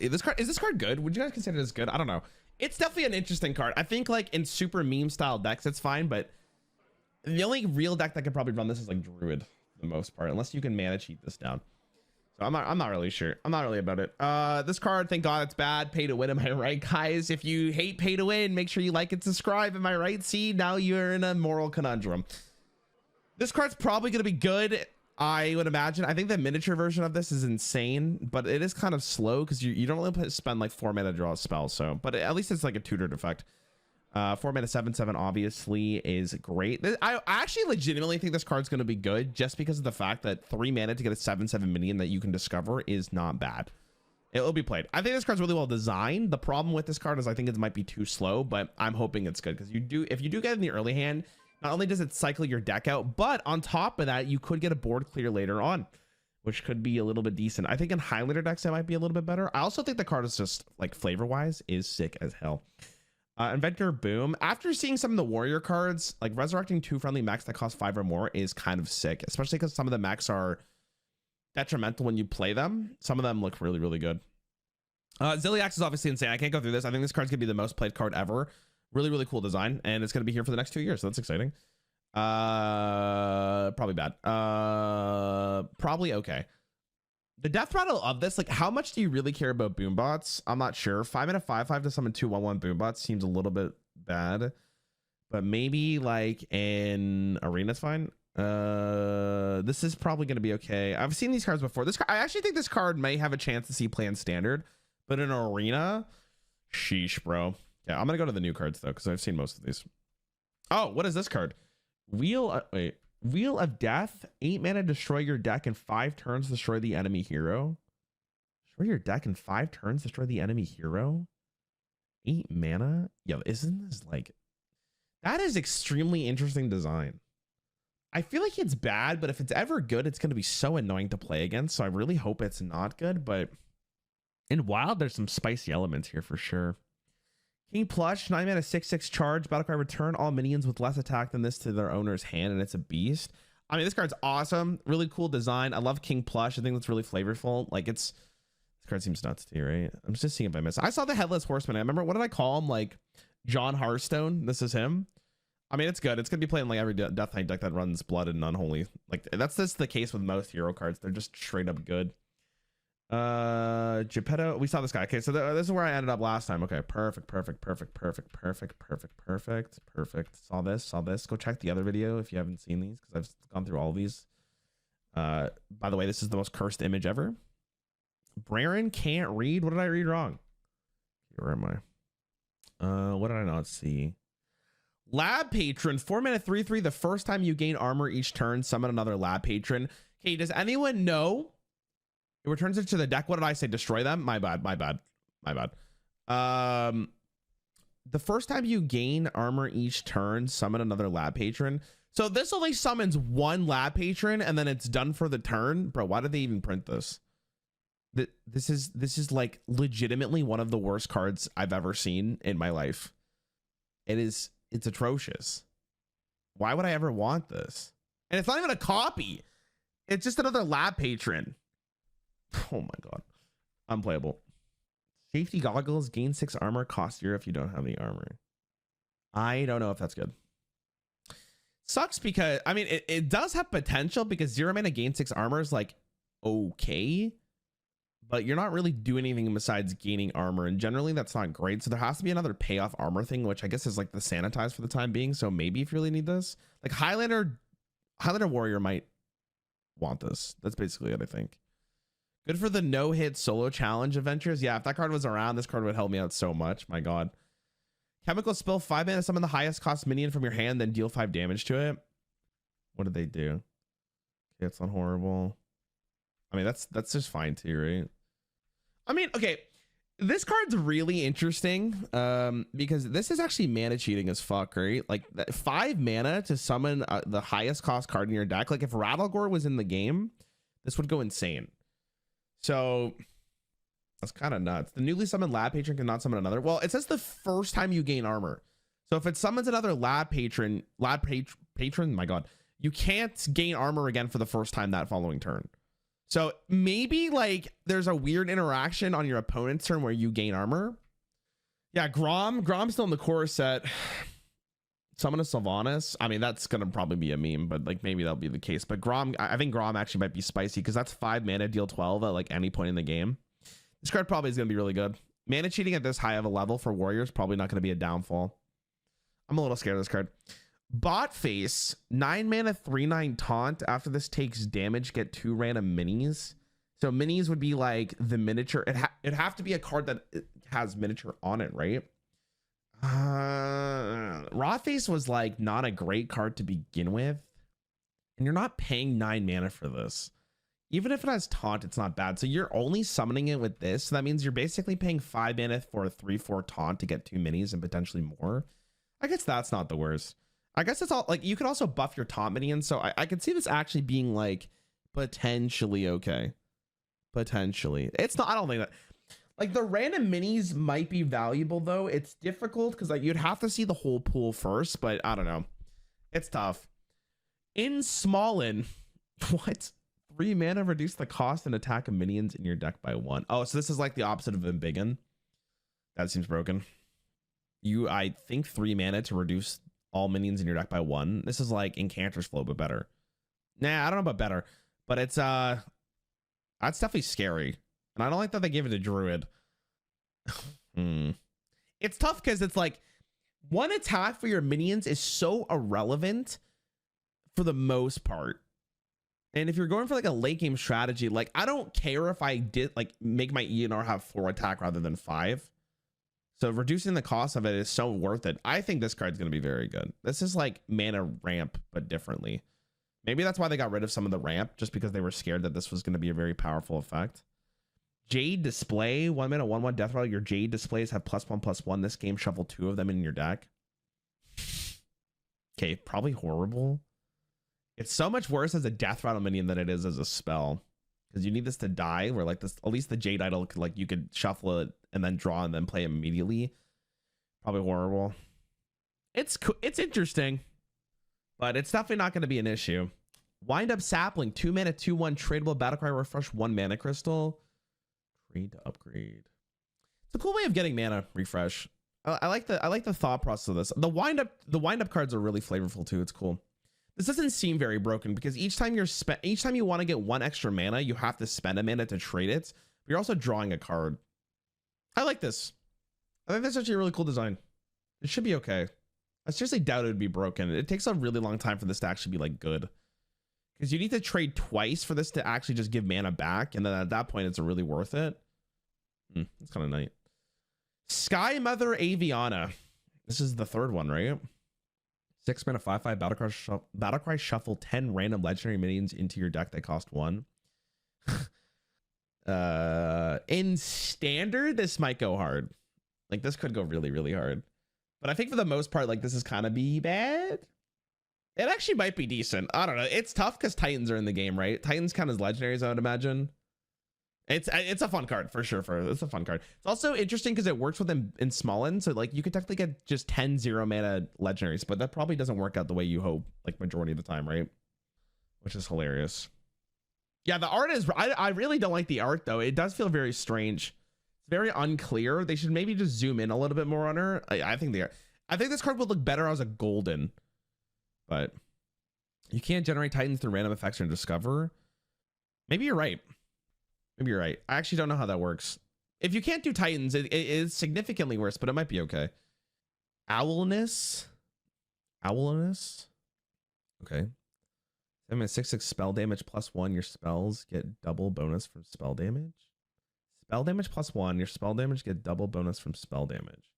this card good? Would you guys consider this good? I don't know. It's definitely an interesting card. I think like in super meme style decks it's fine, but the only real deck that could probably run this is like Druid for the most part, unless you can mana cheat this down. So I'm not really sure. I'm not really about it. This card, thank God it's bad. Pay to win, am I right, guys? If you hate pay to win, make sure you like and subscribe, am I right? See, now you're in a moral conundrum. This card's probably gonna be good, I would imagine. I think the miniature version of this is insane, but it is kind of slow because you don't really spend like 4 mana to draw a spell. So, but at least it's like a tutored effect. 4 mana 7/7 obviously is great. I actually legitimately think this card's going to be good just because of the fact that 3 mana to get a 7/7 minion that you can discover is not bad. It will be played. I think this card's really well designed. The problem with this card is I think it might be too slow, but I'm hoping it's good because if you do get it in the early hand, not only does it cycle your deck out, but on top of that, you could get a board clear later on, which could be a little bit decent. I think in Highlander decks, it might be a little bit better. I also think the card is just like flavor wise is sick as hell. Inventor Boom. After seeing some of the warrior cards, like resurrecting 2 friendly mechs that cost 5 or more is kind of sick, especially because some of the mechs are detrimental when you play them. Some of them look really, really good. Ziliax is obviously insane. I can't go through this. I think this card's gonna be the most played card ever. Really, really cool design, and it's gonna be here for the next 2 years, so that's exciting. Probably bad. Probably okay. The death rattle of this, like, how much do you really care about boom bots? I'm not sure. 5 mana 5/5 to summon 2/1/1 boom bots seems a little bit bad, but maybe like in arena's fine. This is probably going to be okay. I've seen these cards before. I actually think this card may have a chance to see play in standard, but in arena, sheesh, bro. Yeah, I'm gonna go to the new cards though because I've seen most of these. Oh, what is this card? Wheel of Death, 8 mana, destroy your deck in 5 turns, destroy the enemy hero. Destroy your deck in 5 turns, destroy the enemy hero. 8 mana? Yo, isn't this like... That is extremely interesting design. I feel like it's bad, but if it's ever good, it's going to be so annoying to play against. So I really hope it's not good, but in Wild, there's some spicy elements here for sure. King Plush, 9 mana 6/6 charge, battlecry, return all minions with less attack than this to their owner's hand, and it's a beast. I mean, this card's awesome. Really cool design. I love King Plush. I think that's really flavorful. Like, this card seems nuts to you, right? I'm just seeing if I miss. I saw the Headless Horseman. I remember, what did I call him? Like, John Hearthstone. This is him. I mean, it's good. It's gonna be playing like every Death Knight deck that runs Blood and Unholy. Like, that's just the case with most hero cards. They're just straight up good. Geppetto, we saw this guy. Okay, so this is where I ended up last time. Okay, perfect. Saw this. Go check the other video if you haven't seen these, because I've gone through all of these. By the way, this is the most cursed image ever. Rarran can't read. What did I read wrong? Where am I? What did I not see? Lab Patron, 4 mana 3/3. The first time you gain armor each turn, summon another Lab Patron. Okay, does anyone know? It returns it to the deck. What did I say? Destroy them? My bad. The first time you gain armor each turn, summon another Lab Patron. So this only summons 1 Lab Patron and then it's done for the turn. Bro, why did they even print this? This is like legitimately one of the worst cards I've ever seen in my life. It's atrocious. Why would I ever want this? And it's not even a copy. It's just another Lab Patron. Oh my god, unplayable. Safety goggles, gain 6 armor, cost 0 if you don't have the armor. I don't know if that's good. Sucks because I mean it does have potential, because 0 mana gain 6 armor is like okay, but you're not really doing anything besides gaining armor, and generally that's not great. So there has to be another payoff armor thing, which I guess is like the sanitize for the time being. So maybe if you really need this, like Highlander Warrior might want this. That's basically what I think. Good for the no-hit solo challenge adventures. Yeah, if that card was around, this card would help me out so much. My god. Chemical Spill, 5 mana, summon the highest cost minion from your hand, then deal 5 damage to it. What did they do? Okay, it's not horrible. I mean, that's just fine too, right? I mean, okay, this card's really interesting because this is actually mana cheating as fuck, right? Like 5 mana to summon the highest cost card in your deck. Like if Rattlegore was in the game, this would go insane. So that's kind of nuts. The newly summoned Lab Patron cannot summon another. Well, it says the first time you gain armor. So if it summons another Lab Patron, my god, you can't gain armor again for the first time that following turn. So maybe like there's a weird interaction on your opponent's turn where you gain armor. Yeah, Grom's still in the core set. Summon a Sylvanas. I mean, that's gonna probably be a meme, but like maybe that'll be the case. But I think Grom actually might be spicy because that's 5 mana, deal 12 at like any point in the game. This card probably is gonna be really good. Mana cheating at this high of a level for warriors probably not gonna be a downfall. I'm a little scared of this card. Bot face, 9 mana, 3/9 taunt. After this takes damage, get 2 random minis. So minis would be like the miniature. It'd have to be a card that has miniature on it, right? Raw face was like not a great card to begin with, and you're not paying 9 mana for this. Even if it has taunt, it's not bad. So you're only summoning it with this. So that means you're basically paying 5 mana for a 3/4 taunt to get 2 minis and potentially more. I guess that's not the worst. I guess it's all like you could also buff your taunt minions. So I could see this actually being like potentially okay. Potentially. It's not, I don't think that like the random minis might be valuable though. It's difficult because like you'd have to see the whole pool first, but I don't know. It's tough. In Smallin, what? 3 mana reduce the cost and attack of minions in your deck by 1. Oh, so this is like the opposite of Embiggen. That seems broken. I think 3 mana to reduce all minions in your deck by 1. This is like Incanter's Flow, but better. Nah, I don't know about better, but it's that's definitely scary. And I don't like that they gave it to Druid. It's tough because it's like 1 attack for your minions is so irrelevant for the most part. And if you're going for like a late game strategy, like I don't care if I did like make my ENR have 4 attack rather than 5. So reducing the cost of it is so worth it. I think this card's going to be very good. This is like mana ramp, but differently. Maybe that's why they got rid of some of the ramp, just because they were scared that this was going to be a very powerful effect. Jade Display, 1 mana, 1/1 death rattle. Your Jade displays have +1/+1 this game. Shuffle 2 of them in your deck. Okay, probably horrible. It's so much worse as a death rattle minion than it is as a spell, because you need this to die. Where like this, at least the Jade Idol could like you could shuffle it and then draw and then play immediately. Probably horrible. It's interesting, but it's definitely not going to be an issue. Wind Up Sapling, 2 mana, 2/1 tradable battlecry refresh, 1 mana crystal. Trade to upgrade. It's a cool way of getting mana refresh. I like the thought process of this. The wind up cards are really flavorful too. It's cool. This doesn't seem very broken because each time you want to get 1 extra mana, you have to spend a mana to trade it. But you're also drawing a card. I like this. I think that's actually a really cool design. It should be okay. I seriously doubt it would be broken. It takes a really long time for this to actually be like good, because you need to trade twice for this to actually just give mana back, and then at that point it's really worth it. It's kind of neat. Sky Mother Aviana. This is the 3rd one, right? 6 mana, 5/5 battlecry shuffle 10 random legendary minions into your deck that cost 1. In standard, this might go hard. Like this could go really, really hard. But I think for the most part, like this is kind of be bad. It actually might be decent. I don't know. It's tough because Titans are in the game, right? Titans count as legendaries, I would imagine. It's a fun card for sure. It's a fun card. It's also interesting because it works with them in Smallin, so like you could technically get just 10 0 mana legendaries, but that probably doesn't work out the way you hope, like majority of the time, right? Which is hilarious. Yeah, the art is, I really don't like the art though. It does feel very strange. It's very unclear. They should maybe just zoom in a little bit more on her. I think this card would look better as a golden, but you can't generate Titans through random effects or discover. Maybe you're right. Maybe you're right. I actually don't know how that works. If you can't do Titans, it is significantly worse, but it might be okay. Owlness. Okay. 6/6 spell damage +1. Your spells get double bonus from spell damage. Spell damage +1. Your spell damage get double bonus from spell damage.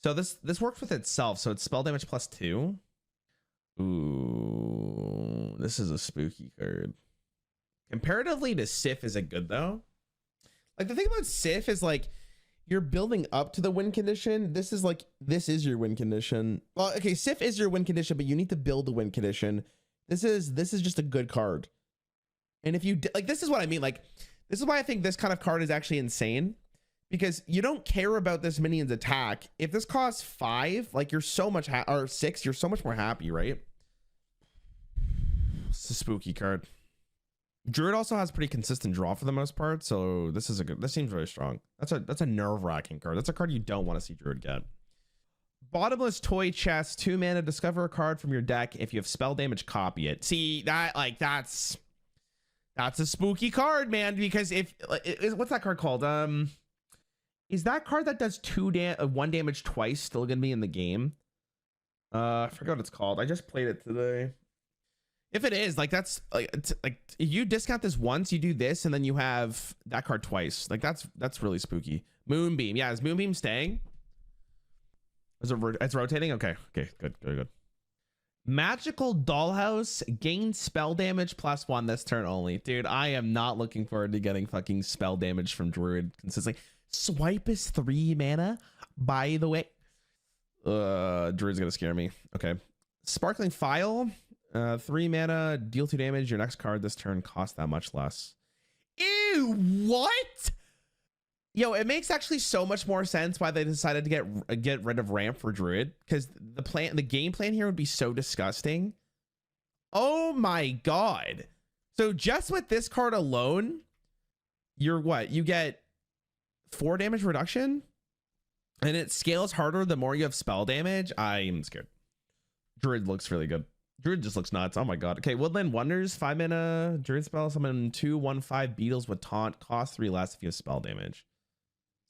So this works with itself. So it's spell damage +2. Ooh, this is a spooky card. Comparatively to Sif, is it good though? Like the thing about Sif is like you're building up to the win condition. This is your win condition. Well, okay, Sif is your win condition, but you need to build the win condition. This is just a good card. And if you like, this is what I mean. Like, this is why I think this kind of card is actually insane, because you don't care about this minion's attack. If this costs 5, like you're so much or 6, you're so much more happy, right? It's a spooky card. Druid also has pretty consistent draw for the most part, so this seems very strong. That's a nerve-wracking card. That's a card you don't want to see Druid get. Bottomless toy chest, 2 mana, discover a card from your deck. If you have spell damage, copy it. See that, like, that's a spooky card, man, because what's that card called? Is that card that does 1 damage twice still gonna be in the game? I forgot what it's called. I just played it today. If it is, like, that's like if you discount this once, you do this, and then you have that card twice. Like, that's really spooky. Moonbeam, yeah, is Moonbeam staying? It's rotating. Okay, good. Magical Dollhouse, gain spell damage +1 this turn only. Dude, I am not looking forward to getting fucking spell damage from Druid consistently. Swipe is 3 mana, by the way. Druid's gonna scare me. Okay. Sparkling File, 3 mana, deal 2 damage. Your next card this turn costs that much less. Ew, what? Yo, it makes actually so much more sense why they decided to get rid of ramp for Druid, because the game plan here would be so disgusting. Oh my god. So just with this card alone, you're what? You get 4 damage reduction, and it scales harder the more you have spell damage. I'm scared. Druid looks really good. Druid just looks nuts. Oh my god. Okay, Woodland Wonders, 5 mana, Druid spell, summon 2/1/5 beetles with taunt, cost 3 less if you have spell damage.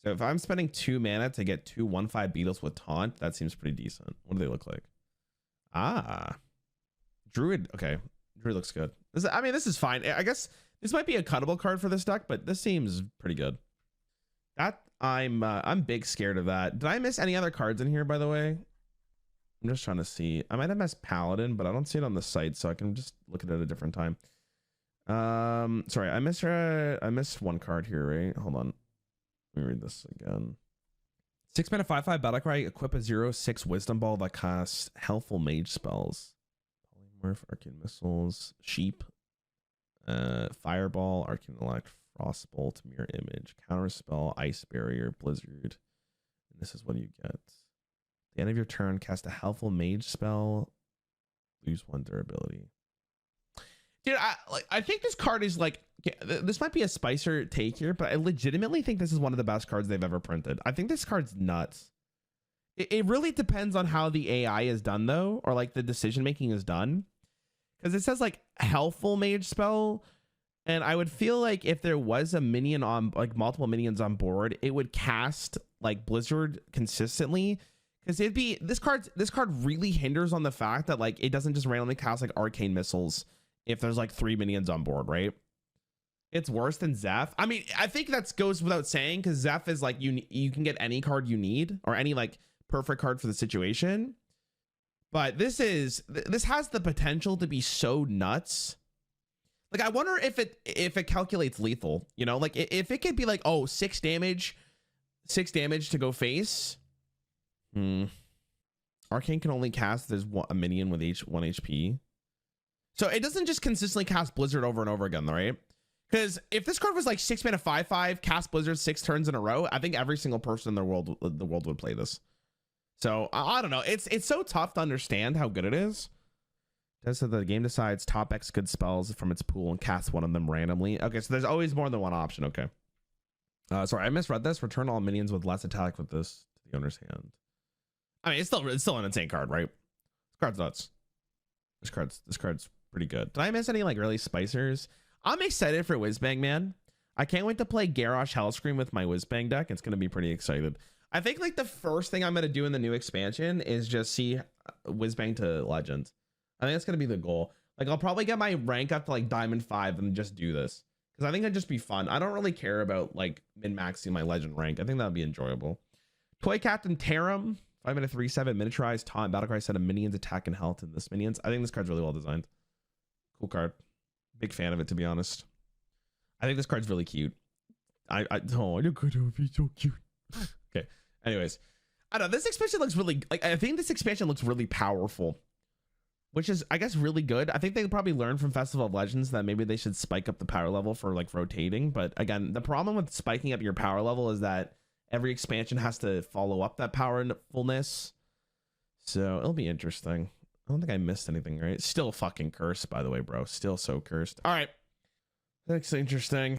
So if I'm spending 2 mana to get 2/1/5 beetles with taunt, that seems pretty decent. What do they look like? Ah, Druid. Okay, Druid looks good. I mean, this is fine. I guess this might be a cuttable card for this deck, but this seems pretty good. That I'm big scared of that. Did I miss any other cards in here, by the way? I'm just trying to see. I might have missed Paladin, but I don't see it on the site, so I can just look at it at a different time. Sorry, I missed one card here, right? Hold on. Let me read this again. 6 mana 5/5 Battlecry, equip a 0/6 Wisdom Ball that casts Helpful Mage spells. Polymorph, Arcane Missiles, Sheep, Fireball, Arcane Elect, Frostbolt, Mirror Image, Counterspell, Ice Barrier, Blizzard. And this is what you get. At the end of your turn, cast a Helpful Mage spell, lose 1 durability. Dude, I think this card is like, this might be a Spicer take here, but I legitimately think this is one of the best cards they've ever printed. I think this card's nuts. It really depends on how the AI is done, though, or like the decision making is done, because it says like Helpful Mage spell, and I would feel like if there was a minion on, like multiple minions on board, it would cast like Blizzard consistently, because this card really hinders on the fact that like it doesn't just randomly cast like Arcane Missiles if there's like 3 minions on board, right? It's worse than Zeph. I mean, I think that goes without saying, because Zeph is like, you can get any card you need, or any like perfect card for the situation. But this has the potential to be so nuts. Like, I wonder if it calculates lethal, you know, like if it could be like, oh, 6 damage to go face. Arcane can only cast, there's a minion with 1 HP. So it doesn't just consistently cast Blizzard over and over again, right? Because if this card was like 6 mana 5/5, cast Blizzard 6 turns in a row, I think every single person in the world would play this. So I don't know. It's so tough to understand how good it is. Does so the game decides top X good spells from its pool and casts one of them randomly. Okay, so there's always more than one option. Okay. Sorry, I misread this. Return all minions with less attack with this to the owner's hand. I mean, it's still an insane card, right? This card's nuts. This card's pretty good. Did I miss any like really spicers? I'm excited for Whizbang, man. I can't wait to play Garrosh Hellscream with my Whizbang deck. It's gonna be pretty excited. I think like the first thing I'm gonna do in the new expansion is just see Whizbang to Legend. I think that's gonna be the goal. Like, I'll probably get my rank up to like Diamond 5 and just do this, because I think it'd just be fun. I don't really care about like min-maxing my Legend rank. I think that'd be enjoyable. Toy Captain Tarum, 5 mana 3/7 miniaturized taunt Battlecry, set of minions attack and health in this minions. I think this card's really well designed. Cool card. Big fan of it, to be honest. I think this card's really cute. Oh, your card would be so cute. Okay. Anyways, I don't know. This expansion looks really, like, I think this expansion looks really powerful, which is, I guess, really good. I think they probably learned from Festival of Legends that maybe they should spike up the power level for like rotating. But again, the problem with spiking up your power level is that every expansion has to follow up that powerfulness. So it'll be interesting. I don't think I missed anything, right? Still fucking cursed, by the way, bro. Still so cursed. All right. That's interesting.